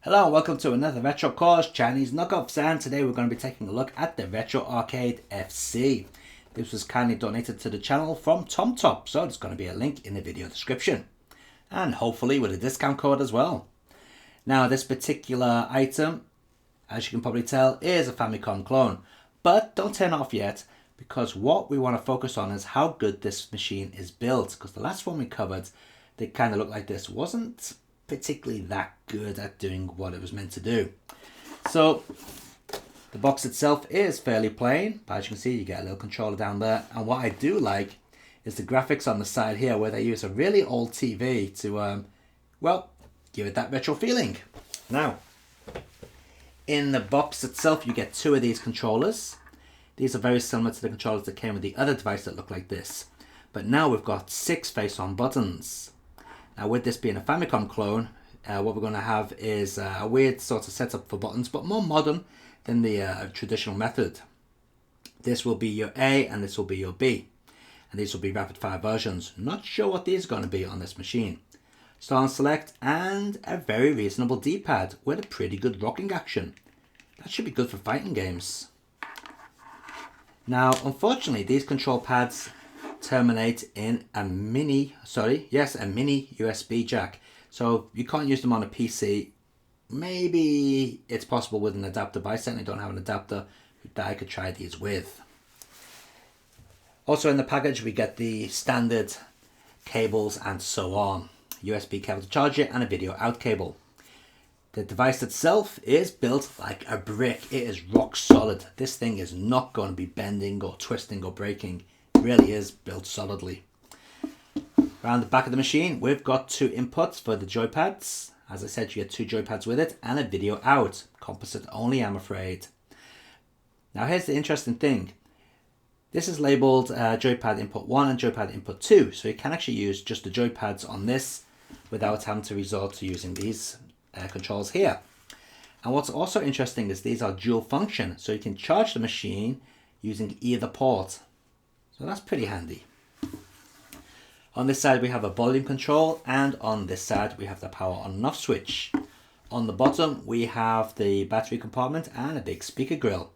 Hello and welcome to another Retro Cause Chinese Knockoffs, and today we're going to be taking a look at the Retro Arcade FC. This was kindly donated to the channel from TomTop, so there's going to be a link in the video description. And hopefully with a discount code as well. Now this particular item, as you can probably tell, is a Famicom Clone. But don't turn it off yet, because what we want to focus on is how good this machine is built. Because the last one we covered, they kind of looked like this, wasn't particularly that good at doing what it was meant to do. So the box itself is fairly plain, but as you can see, you get a little controller down there. And what I do like is the graphics on the side here, where they use a really old TV to, well, give it that retro feeling. Now, in the box itself, you get two of these controllers. These are very similar to the controllers that came with the other device that look like this. But now we've got 6 face-on buttons. Now with this being a Famicom clone, what we're going to have is a weird sort of setup for buttons, but more modern than the traditional method. This will be your A and this will be your B. And these will be rapid fire versions. Not sure what these are going to be on this machine. Start and select, and a very reasonable D-pad with a pretty good rocking action. That should be good for fighting games. Now unfortunately these control pads terminate in a mini USB jack, so you can't use them on a PC. Maybe it's possible with an adapter, but I certainly don't have an adapter that I could try these with. Also in the package we get the standard cables and so on. USB cable to charge it and a video out cable. The device itself is built like a brick. It is rock solid. This thing is not going to be bending or twisting or breaking. Really is built solidly. Around the back of the machine we've got 2 inputs for the joypads. As I said, you get 2 joypads with it and a video out. Composite only, I'm afraid. Now here's the interesting thing. This is labelled joypad input 1 and joypad input 2, so you can actually use just the joypads on this without having to resort to using these controls here. And what's also interesting is these are dual function, so you can charge the machine using either port. So that's pretty handy. On this side we have a volume control, and on this side we have the power on and off switch. On the bottom we have the battery compartment and a big speaker grill.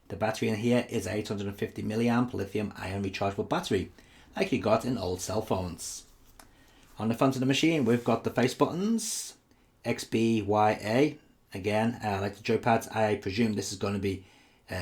The battery in here is a 850 milliamp lithium ion rechargeable battery, like you got in old cell phones. On the front of the machine we've got the face buttons, X, B, Y, A. Again, like the joypads, I presume this is going to be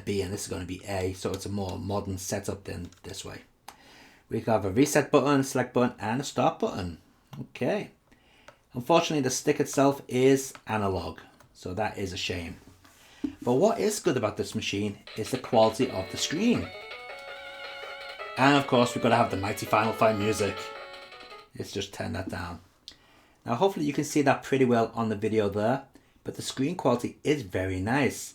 B and this is going to be A, so it's a more modern setup than this way. We have a reset button, select button and a start button. Okay. Unfortunately the stick itself is analog, so that is a shame. But what is good about this machine is the quality of the screen. And of course we've got to have the mighty Final Fight music. Let's just turn that down. Now hopefully you can see that pretty well on the video there, but the screen quality is very nice.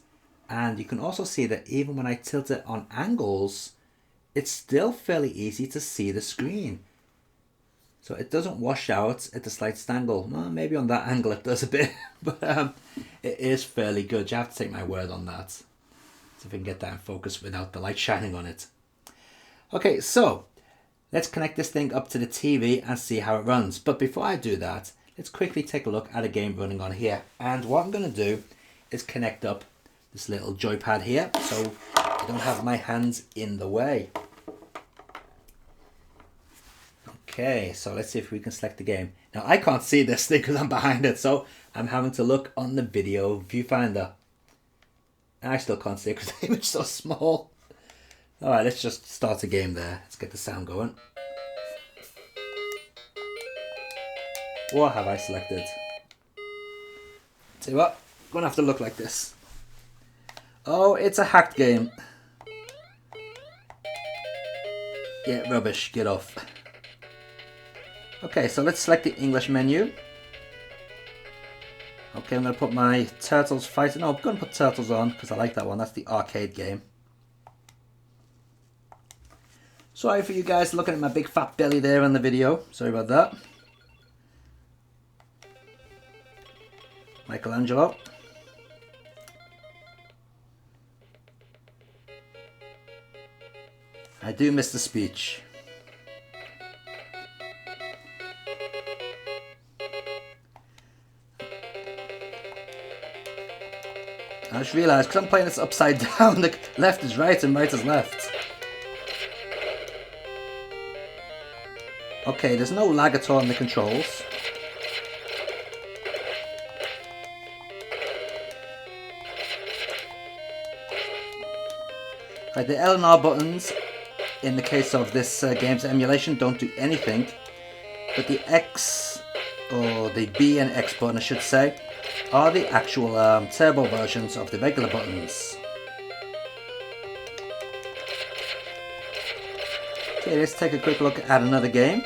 And you can also see that even when I tilt it on angles, it's still fairly easy to see the screen. So it doesn't wash out at the slightest angle. Well, maybe on that angle it does a bit, but it is fairly good. You have to take my word on that. See if we can get that in focus without the light shining on it. Okay, so let's connect this thing up to the TV and see how it runs. But before I do that, let's quickly take a look at a game running on here. And what I'm going to do is connect up this little joypad here, so I don't have my hands in the way. Okay, so let's see if we can select the game. Now I can't see this thing because I'm behind it, so I'm having to look on the video viewfinder. I still can't see it because the image is so small. Alright, let's just start a game there. Let's get the sound going. What have I selected? See what? I'm gonna have to look like this. Oh, it's a hacked game. Yeah, rubbish. Get off. Okay, so let's select the English menu. Okay, I'm going to put my Turtles fighting. No, I'm going to put Turtles on because I like that one. That's the arcade game. Sorry for you guys looking at my big fat belly there on the video. Sorry about that. Michelangelo. I do miss the speech. I just realised, because I'm playing this upside down, the left is right and right is left. Okay, there's no lag at all in the controls. Right, the L and R buttons, in the case of this game's emulation, don't do anything. But the X, or the B and X button I should say, are the actual turbo versions of the regular buttons. Okay, let's take a quick look at another game.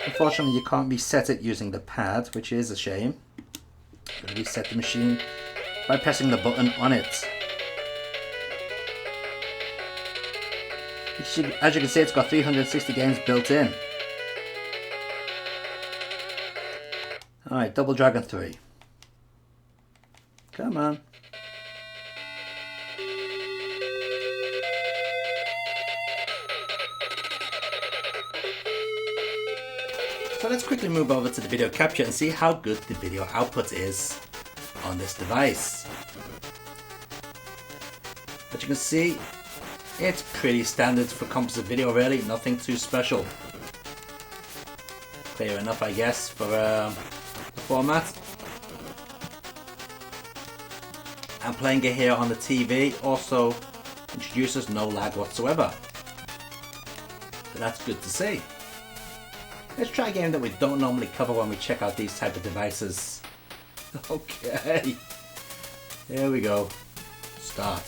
Unfortunately, you can't reset it using the pad, which is a shame. You've got to reset the machine by pressing the button on it. As you can see, it's got 360 games built in. Alright, Double Dragon 3. Come on. So let's quickly move over to the video capture and see how good the video output is on this device. As you can see, it's pretty standard for composite video really, nothing too special. Clear enough I guess for the format. And playing it here on the TV also introduces no lag whatsoever. So that's good to see. Let's try a game that we don't normally cover when we check out these type of devices. Okay, here we go. Start.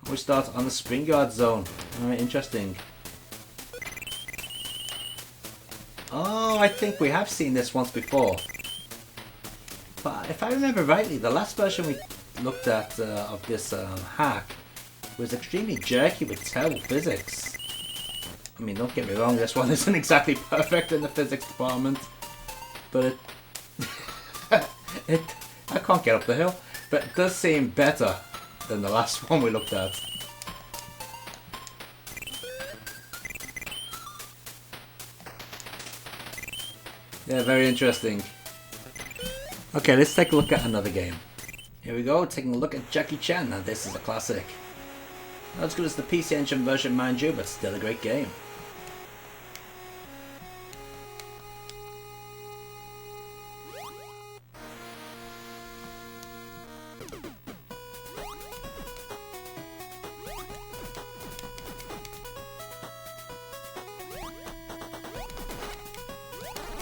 We start on the spring guard zone. Alright, interesting. Oh, I think we have seen this once before. But if I remember rightly, the last version we looked at of this hack was extremely jerky with terrible physics. I mean, don't get me wrong, this one isn't exactly perfect in the physics department. But I can't get up the hill. But it does seem better than the last one we looked at. Yeah, very interesting. Okay, let's take a look at another game. Here we go, taking a look at Jackie Chan. Now this is a classic. Not as good as the PC Engine version, mind you, but still a great game.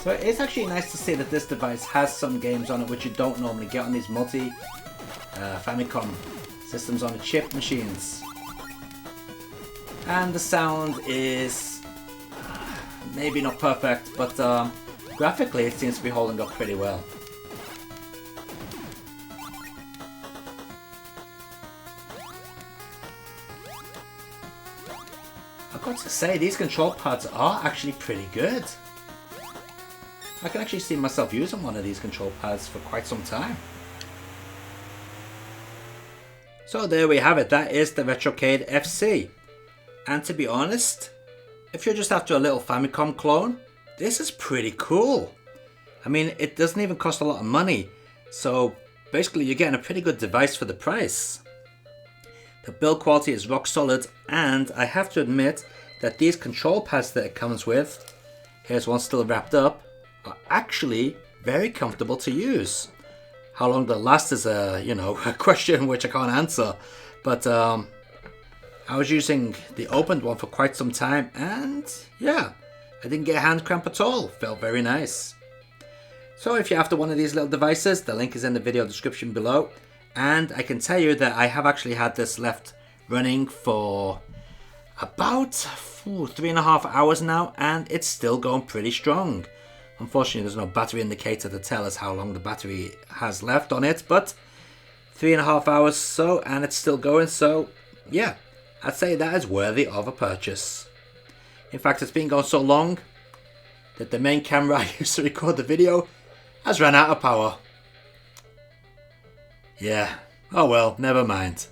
So it's actually nice to see that this device has some games on it which you don't normally get on these multi Famicom systems on a chip machines. And the sound is maybe not perfect, but graphically it seems to be holding up pretty well. I've got to say, these control pads are actually pretty good. I can actually see myself using one of these control pads for quite some time. So there we have it, that is the Retrocade FC. And to be honest, if you're just after a little Famicom clone, this is pretty cool. I mean, it doesn't even cost a lot of money, so basically you're getting a pretty good device for the price. The build quality is rock solid, and I have to admit that these control pads that it comes with, here's one still wrapped up, are actually very comfortable to use. How long they'll last is a question which I can't answer, but I was using the opened one for quite some time, and yeah, I didn't get a hand cramp at all. Felt very nice. So if you're after one of these little devices, the link is in the video description below, and I can tell you that I have actually had this left running for about 3.5 hours now, and it's still going pretty strong. Unfortunately, there's no battery indicator to tell us how long the battery has left on it, but 3.5 hours so, and it's still going, so yeah, I'd say that is worthy of a purchase. In fact, it's been going so long that the main camera I used to record the video has run out of power. Yeah, oh well, never mind.